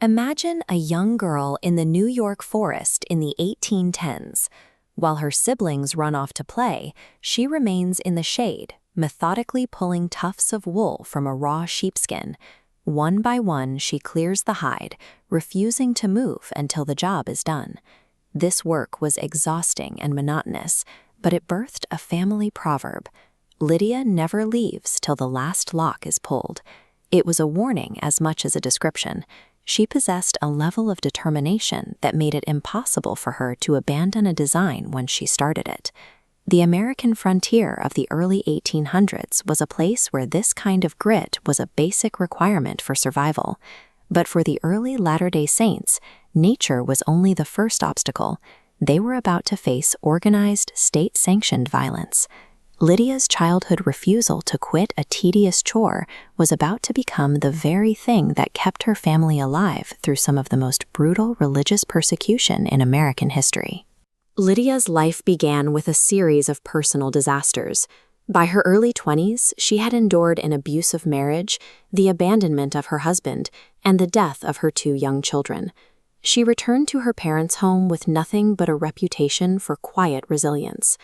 Imagine a young girl in the New York forest in the 1810s. While her siblings run off to play, she remains in the shade, methodically pulling tufts of wool from a raw sheepskin. One by one, she clears the hide, refusing to move until the job is done. This work was exhausting and monotonous, but it birthed a family proverb: Lydia never leaves till the last lock is pulled. It was a warning as much as a description. She possessed a level of determination that made it impossible for her to abandon a design once she started it. The American frontier of the early 1800s was a place where this kind of grit was a basic requirement for survival. But for the early Latter-day Saints, nature was only the first obstacle. They were about to face organized, state-sanctioned violence. Lydia's childhood refusal to quit a tedious chore was about to become the very thing that kept her family alive through some of the most brutal religious persecution in American history. Lydia's life began with a series of personal disasters. By her early 20s, she had endured an abusive marriage, the abandonment of her husband, and the death of her 2 young children. She returned to her parents' home with nothing but a reputation for quiet resilience.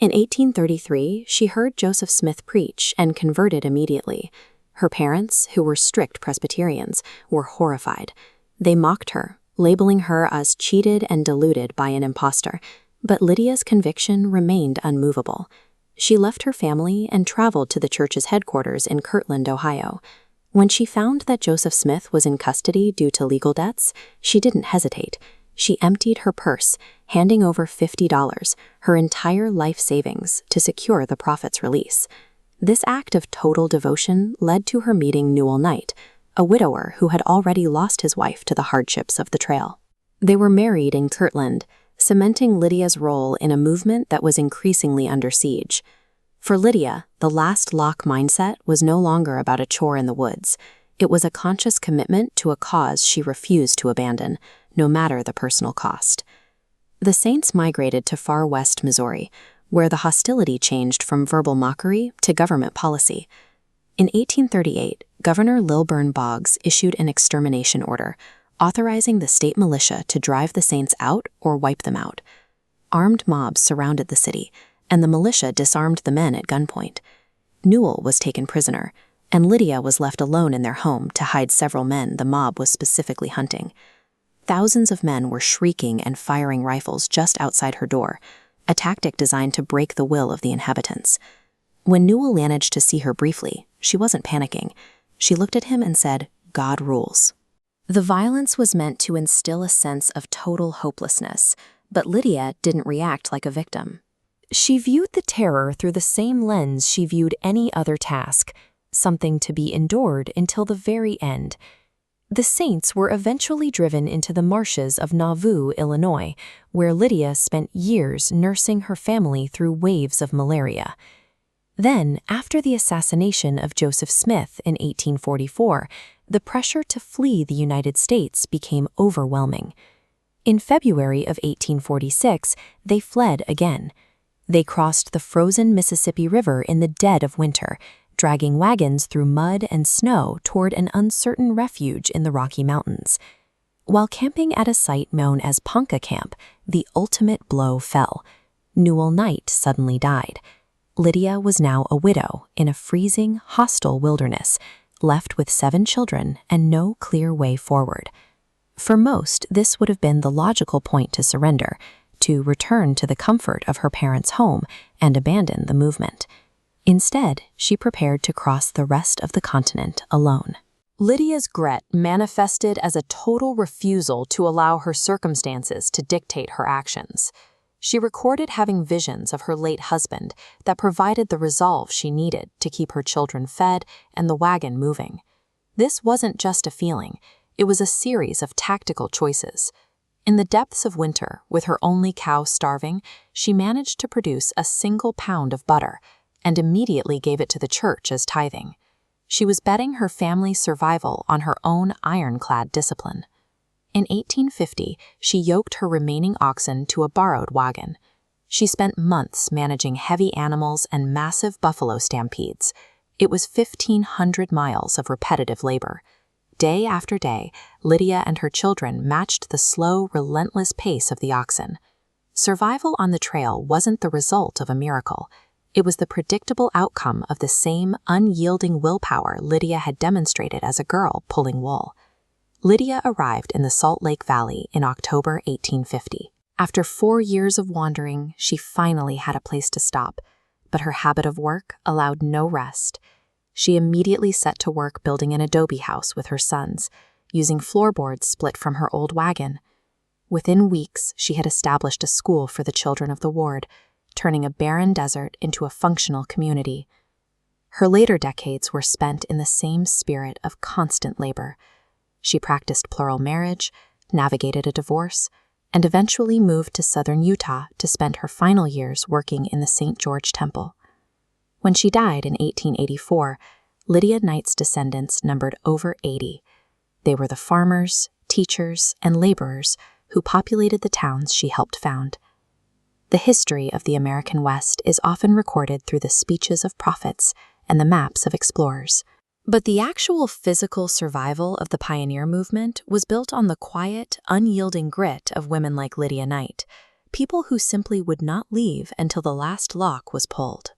In 1833, she heard Joseph Smith preach and converted immediately. Her parents, who were strict Presbyterians, were horrified. They mocked her, labeling her as cheated and deluded by an impostor, but Lydia's conviction remained unmovable. She left her family and traveled to the church's headquarters in Kirtland, Ohio. When she found that Joseph Smith was in custody due to legal debts, she didn't hesitate. She emptied her purse, handing over $50, her entire life savings, to secure the prophet's release. This act of total devotion led to her meeting Newel Knight, a widower who had already lost his wife to the hardships of the trail. They were married in Kirtland, cementing Lydia's role in a movement that was increasingly under siege. For Lydia, the last lock mindset was no longer about a chore in the woods. It was a conscious commitment to a cause she refused to abandon, no matter the personal cost. The Saints migrated to far west Missouri, where the hostility changed from verbal mockery to government policy. In 1838, Governor Lilburn Boggs issued an extermination order, authorizing the state militia to drive the Saints out or wipe them out. Armed mobs surrounded the city, and the militia disarmed the men at gunpoint. Newel was taken prisoner, and Lydia was left alone in their home to hide several men the mob was specifically hunting. Thousands of men were shrieking and firing rifles just outside her door, a tactic designed to break the will of the inhabitants. When Newel managed to see her briefly, she wasn't panicking. She looked at him and said, "God rules." The violence was meant to instill a sense of total hopelessness, but Lydia didn't react like a victim. She viewed the terror through the same lens she viewed any other task, something to be endured until the very end. The Saints were eventually driven into the marshes of Nauvoo, Illinois, where Lydia spent years nursing her family through waves of malaria. Then, after the assassination of Joseph Smith in 1844, the pressure to flee the United States became overwhelming. In February of 1846, they fled again. They crossed the frozen Mississippi River in the dead of winter, dragging wagons through mud and snow toward an uncertain refuge in the Rocky Mountains. While camping at a site known as Ponca Camp, the ultimate blow fell. Newel Knight suddenly died. Lydia was now a widow in a freezing, hostile wilderness, left with 7 children and no clear way forward. For most, this would have been the logical point to surrender, to return to the comfort of her parents' home and abandon the movement. Instead, she prepared to cross the rest of the continent alone. Lydia's grit manifested as a total refusal to allow her circumstances to dictate her actions. She recorded having visions of her late husband that provided the resolve she needed to keep her children fed and the wagon moving. This wasn't just a feeling, it was a series of tactical choices. In the depths of winter, with her only cow starving, she managed to produce a single pound of butter, and immediately gave it to the church as tithing. She was betting her family's survival on her own ironclad discipline. In 1850, she yoked her remaining oxen to a borrowed wagon. She spent months managing heavy animals and massive buffalo stampedes. It was 1,500 miles of repetitive labor. Day after day, Lydia and her children matched the slow, relentless pace of the oxen. Survival on the trail wasn't the result of a miracle. It was the predictable outcome of the same unyielding willpower Lydia had demonstrated as a girl pulling wool. Lydia arrived in the Salt Lake Valley in October 1850. After 4 years of wandering, she finally had a place to stop, but her habit of work allowed no rest. She immediately set to work building an adobe house with her sons, using floorboards split from her old wagon. Within weeks, she had established a school for the children of the ward, turning a barren desert into a functional community. Her later decades were spent in the same spirit of constant labor. She practiced plural marriage, navigated a divorce, and eventually moved to southern Utah to spend her final years working in the St. George Temple. When she died in 1884, Lydia Knight's descendants numbered over 80. They were the farmers, teachers, and laborers who populated the towns she helped found. The history of the American West is often recorded through the speeches of prophets and the maps of explorers. But the actual physical survival of the pioneer movement was built on the quiet, unyielding grit of women like Lydia Knight, people who simply would not leave until the last lock was pulled.